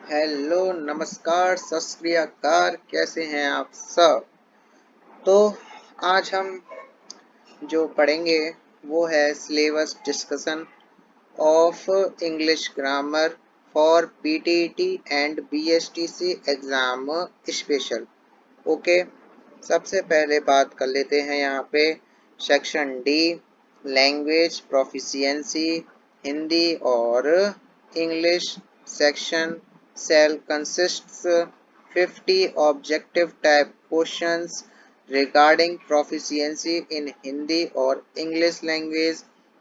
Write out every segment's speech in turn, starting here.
Hello, नमस्कार, सत श्री अकाल। कैसे हैं आप सब? तो आज हम जो पढ़ेंगे वो है syllabus discussion of English grammar for PTET and BSTC exam special. Okay, सबसे पहले बात कर लेते हैं यहाँ पे section D, language proficiency, Hindi और English section shall consists 50 objective type questions regarding proficiency in Hindi or English language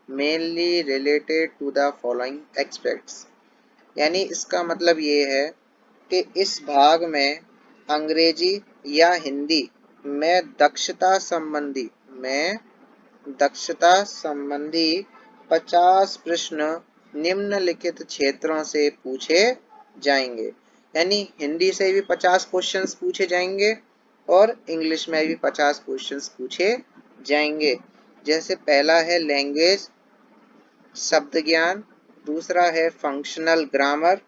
mainly related to the following aspects। यानी इसका मतलब ये है कि इस भाग में अंग्रेजी या हिंदी में दक्षता संबंधी 50 प्रश्न निम्नलिखित क्षेत्रों से पूछे जाएंगे। यानी हिंदी से भी 50 क्वेश्चंस पूछे जाएंगे और इंग्लिश में भी 50 क्वेश्चंस पूछे जाएंगे। जैसे पहला है लैंग्वेज शब्द ज्ञान, दूसरा है फंक्शनल ग्रामर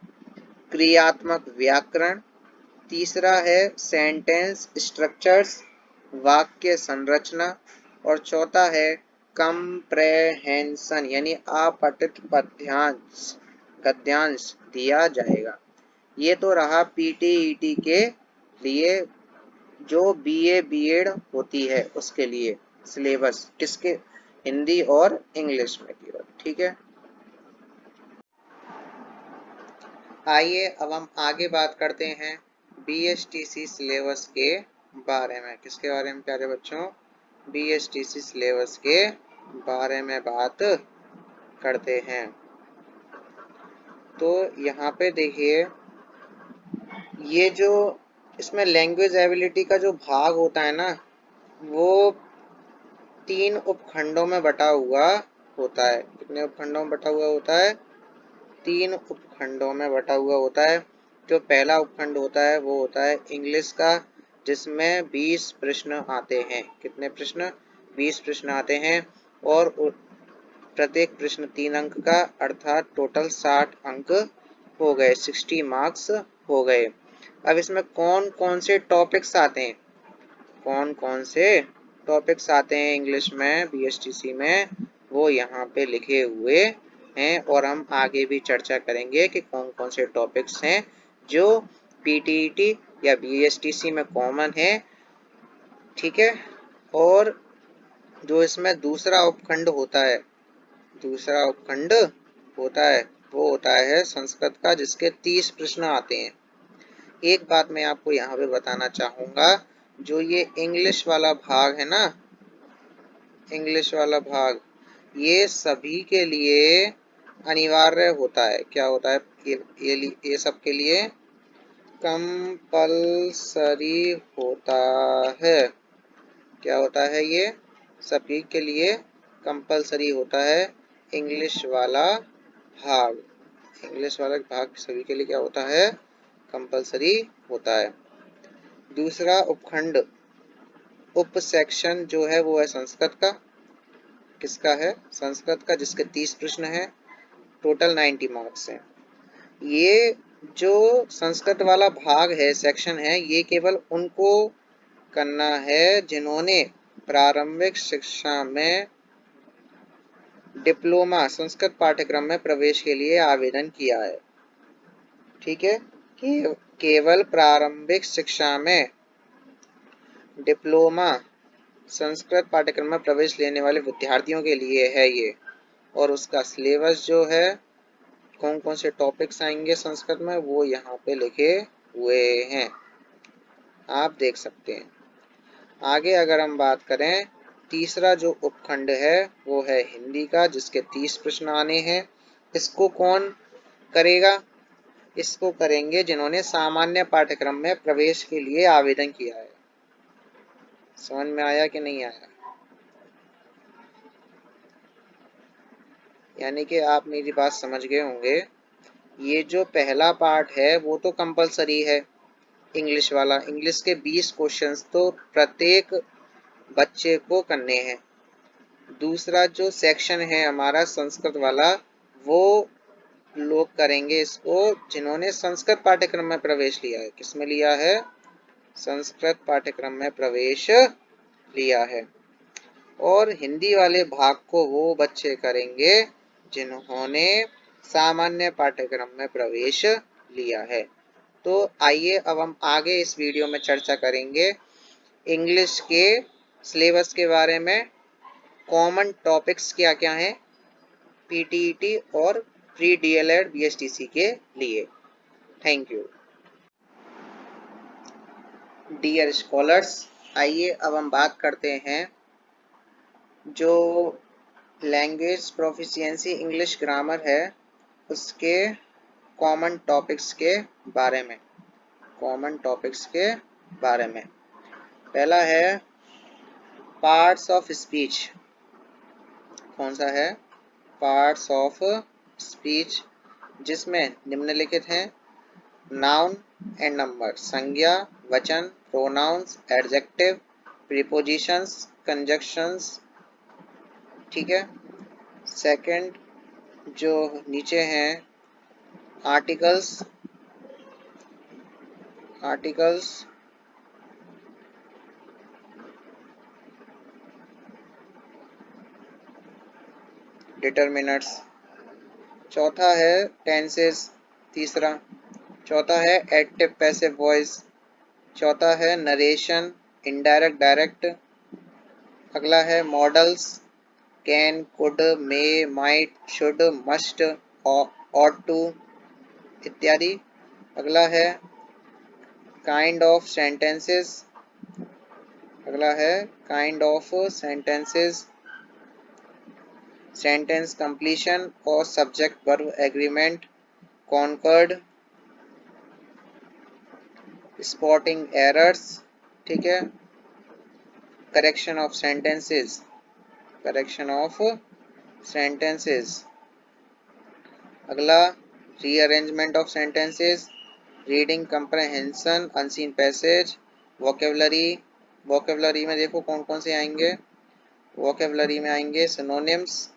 क्रियात्मक व्याकरण, तीसरा है सेंटेंस स्ट्रक्चर्स वाक्य संरचना और चौथा है कंप्रेहेंशन यानी अपठित पद्यांश गद्यांश दिया जाएगा। ये तो रहा पीटीईटी के लिए, जो बीए बीएड होती है उसके लिए सिलेबस, किसके? हिंदी और इंग्लिश में केवल। ठीक है, आइए अब हम आगे बात करते हैं बीएसटीसी सिलेबस के बारे में। किसके बारे में प्यारे बच्चों? बीएसटीसी सिलेबस के बारे में बात करते हैं। तो यहाँ पे देखिए, ये जो इसमें लैंग्वेज एबिलिटी का जो भाग होता है ना, वो 3 उपखंडों में बटा हुआ होता है। कितने उपखंडों में बटा हुआ होता है? 3 उपखंडों में बटा हुआ होता है। जो पहला उपखंड होता है वो होता है इंग्लिश का, जिसमें 20 प्रश्न आते हैं। कितने प्रश्न? 20 प्रश्न आते हैं और प्रत्येक प्रश्न 3 अंक का, अर्थात टोटल 60 अंक हो गए, 60 मार्क्स हो गए। अब इसमें कौन कौन से टॉपिक्स आते हैं? कौन कौन से टॉपिक्स आते हैं इंग्लिश में बीएसटीसी में, वो यहाँ पे लिखे हुए हैं और हम आगे भी चर्चा करेंगे कि कौन कौन से टॉपिक्स हैं जो पीटीईटी या बीएसटीसी में कॉमन है। ठीक है, और जो इसमें दूसरा उपखंड होता है वो होता है संस्कृत का, जिसके 30 प्रश्न आते हैं। एक बात मैं आपको यहाँ पे बताना चाहूंगा, जो ये इंग्लिश वाला भाग है ना, इंग्लिश वाला भाग, ये सभी के लिए अनिवार्य होता है। क्या होता है? ये सब के लिए कंपल्सरी होता है। क्या होता है? ये सभी के लिए कंपल्सरी होता है। इंग्लिश वाला भाग सभी के लिए क्या होता है? कंपल्सरी होता है। दूसरा उपखंड, उप सेक्शन जो है वो है संस्कृत का। किसका है? संस्कृत का, जिसके 30 प्रश्न है, टोटल 90 मार्क्स हैं। ये जो संस्कृत वाला भाग है, सेक्शन है, ये केवल उनको करना है जिन्होंने प्रारंभिक शिक्षा में डिप्लोमा संस्कृत पाठ्यक्रम में प्रवेश के लिए आवेदन किया है। ठीक है, कि केवल प्रारंभिक शिक्षा में डिप्लोमा संस्कृत पाठ्यक्रम में प्रवेश लेने वाले विद्यार्थियों के लिए है ये। और उसका सिलेबस जो है, कौन कौन से टॉपिक्स आएंगे संस्कृत में, वो यहाँ पे लिखे हुए हैं, आप देख सकते हैं। आगे अगर हम बात करें, तीसरा जो उपखंड है वो है हिंदी का, जिसके 30 प्रश्न आने हैं। इसको कौन करेगा? इसको करेंगे जिन्होंने सामान्य पाठ्यक्रम में प्रवेश के लिए आवेदन किया है। समझ में आया कि नहीं आया? यानी कि आप मेरी बात समझ गए होंगे। ये जो पहला पार्ट है वो तो कंपलसरी है, इंग्लिश वाला। इंग्लिश के 20 क्वेश्चंस तो प्रत्येक बच्चे को करने हैं। दूसरा जो सेक्शन है हमारा संस्कृत वाला, वो लोग करेंगे इसको जिन्होंने संस्कृत पाठ्यक्रम में प्रवेश लिया है। किसमें लिया है? संस्कृत पाठ्यक्रम में प्रवेश लिया है। और हिंदी वाले भाग को वो बच्चे करेंगे जिन्होंने सामान्य पाठ्यक्रम में प्रवेश लिया है। तो आइए अब हम आगे इस वीडियो में चर्चा करेंगे इंग्लिश के सिलेबस के बारे में। कॉमन टॉपिक्स क्या क्या हैं पीटीईटी और प्री डीएलएड बीएसटीसी के लिए। Thank you. डियर स्कॉलर्स, आइए अब हम बात करते हैं जो लैंग्वेज प्रोफिशिएंसी इंग्लिश ग्रामर है उसके कॉमन टॉपिक्स के बारे में। कॉमन टॉपिक्स के बारे में पहला है पार्ट्स ऑफ स्पीच। कौन सा है? पार्ट्स ऑफ स्पीच, जिसमें निम्नलिखित हैं नाउन एंड नंबर, संज्ञा, वचन, प्रोनाउंस, एडजेक्टिव, प्रीपोजिशंस, कंजक्शंस। ठीक है। सेकंड जो नीचे हैं आर्टिकल्स, डिटरमिनर्स। चौथा है टेंसेस। तीसरा चौथा है एक्टिव पैसिव वॉइस। चौथा है नरेशन, इनडायरेक्ट, डायरेक्ट। अगला है modals, can, could, may, might, should, must, ought to इत्यादि। अगला है काइंड ऑफ सेंटेंसेस। अगला है kind of sentences, sentence completion और subject verb agreement, concord, spotting errors. ठीक है। Correction of sentences, correction of sentences. अगला rearrangement of sentences, reading comprehension, unseen passage, vocabulary. Vocabulary में देखो कौन कौन से आएंगे। वोकेबलरी में आएंगे सिनोनिम्स।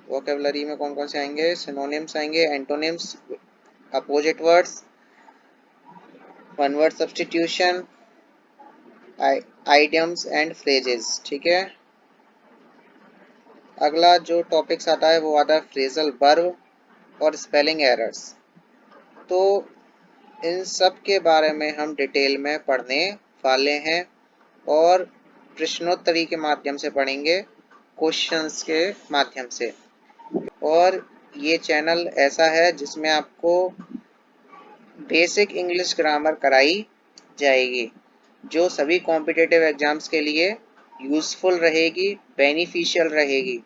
वोकेबलरी में कौन कौन से आएंगे? सिनोनिम्स आएंगे, antonyms, opposite words, one word substitution, idioms and phrases. ठीक है। अगला जो टॉपिक्स आता है वो आता है फ्रेजल वर्ब और स्पेलिंग एरर्स। तो इन सब के बारे में हम डिटेल में पढ़ने वाले हैं और प्रश्नोत्तरी के माध्यम से पढ़ेंगे, क्वेश्चंस के माध्यम से। और ये चैनल ऐसा है जिसमें आपको बेसिक इंग्लिश ग्रामर कराई जाएगी जो सभी कॉम्पिटिटिव एग्जाम्स के लिए यूजफुल रहेगी, बेनिफिशियल रहेगी।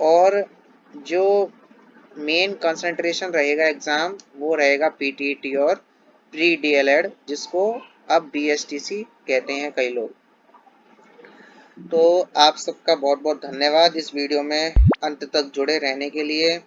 और जो मेन कंसंट्रेशन रहेगा एग्जाम वो रहेगा पीटीईटी और प्री डीएलएड, जिसको अब बीएसटीसी कहते हैं कई लोग। तो आप सबका बहुत बहुत धन्यवाद इस वीडियो में अंत तक जुड़े रहने के लिए।